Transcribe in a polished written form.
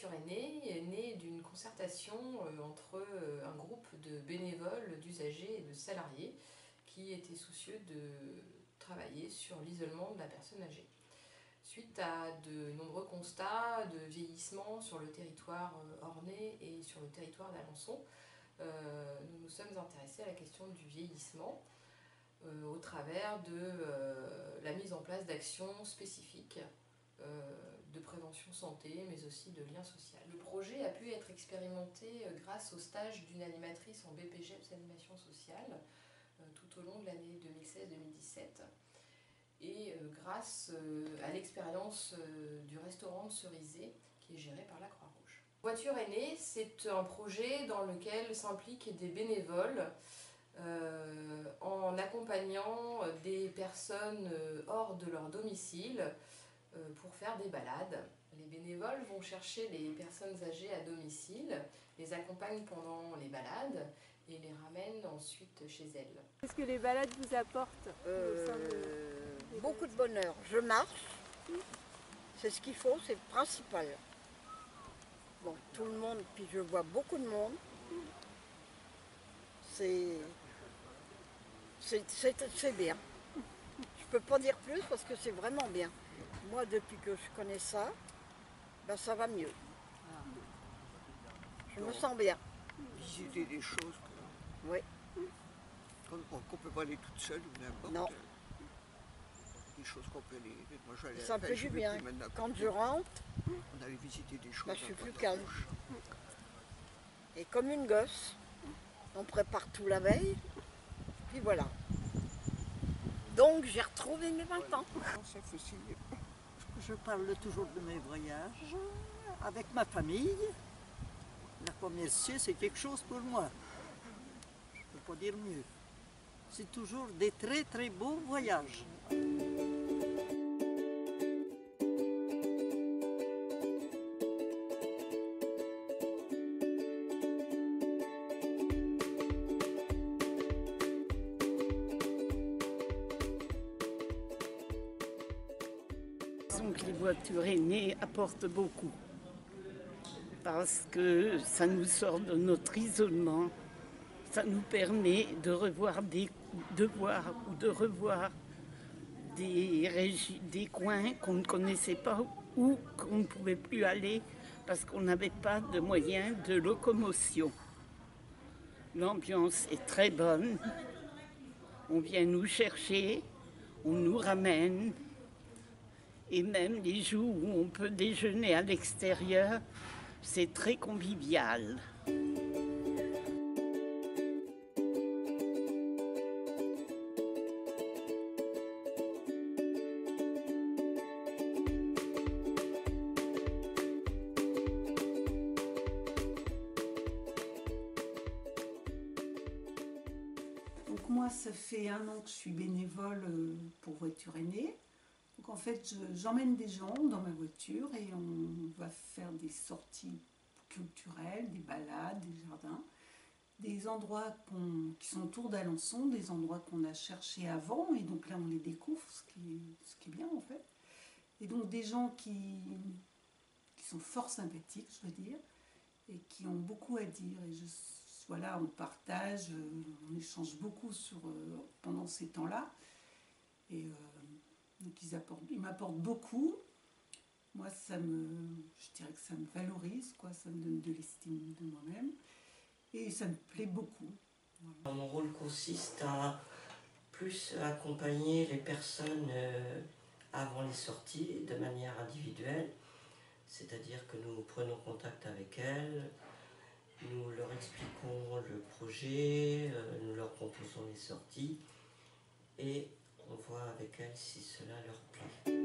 Voiture est née d'une concertation entre un groupe de bénévoles, d'usagers et de salariés qui étaient soucieux de travailler sur l'isolement de la personne âgée. Suite à de nombreux constats de vieillissement sur le territoire ornais et sur le territoire d'Alençon, nous nous sommes intéressés à la question du vieillissement au travers de la mise en place d'actions spécifiques de prévention santé, mais aussi de lien social. Le projet a pu être expérimenté grâce au stage d'une animatrice en BPGEPS Animation Sociale tout au long de l'année 2016-2017 et grâce à l'expérience du restaurant de Cerisay qui est géré par la Croix-Rouge. Voiture est née, c'est un projet dans lequel s'impliquent des bénévoles en accompagnant des personnes hors de leur domicile pour faire des balades. Les bénévoles vont chercher les personnes âgées à domicile, les accompagnent pendant les balades et les ramènent ensuite chez elles. Qu'est-ce que les balades vous apportent Beaucoup de bonheur. Je marche, c'est ce qu'il faut, c'est le principal. Bon, tout le monde, puis je vois beaucoup de monde. C'est bien. Je peux pas dire plus parce que c'est vraiment bien. Moi, depuis que je connais ça, ben ça va mieux. Je me sens bien. Visiter des choses Oui. qu'on ne peut pas aller toute seule ou n'importe. Non. Des choses qu'on peut aller. Moi, j'allais Ça me fait du bien. Quand je rentre, on allait visiter des choses. ben, je suis plus calme. Et comme une gosse, on prépare tout la veille, puis voilà. Donc j'ai retrouvé mes 20 ans. C'est facile. Je parle toujours de mes voyages avec ma famille. La Commercier, c'est quelque chose pour moi. Je ne peux pas dire mieux. C'est toujours des très très beaux voyages. Donc les voitures aînées apportent beaucoup parce que ça nous sort de notre isolement, ça nous permet de revoir des coins qu'on ne connaissait pas ou qu'on ne pouvait plus aller parce qu'on n'avait pas de moyens de locomotion. L'ambiance est très bonne, on vient nous chercher, on nous ramène. Et même les jours où on peut déjeuner à l'extérieur, c'est très convivial. Donc moi, ça fait 1 an que je suis bénévole pour Voiture est née. Donc en fait, j'emmène des gens dans ma voiture et on va faire des sorties culturelles, des balades, des jardins, des endroits qui sont autour d'Alençon, des endroits qu'on a cherchés avant et donc là on les découvre, ce qui est bien en fait. Et donc des gens qui sont fort sympathiques, je veux dire, et qui ont beaucoup à dire. Et voilà, on partage, on échange beaucoup pendant ces temps-là. Et donc ils m'apportent beaucoup. Moi, je dirais que ça me valorise, quoi, ça me donne de l'estime de moi-même. Et ça me plaît beaucoup. Voilà. Mon rôle consiste à plus accompagner les personnes avant les sorties de manière individuelle. C'est-à-dire que nous prenons contact avec elles, nous leur expliquons le projet, nous leur proposons les sorties et on voit avec elles si cela leur plaît.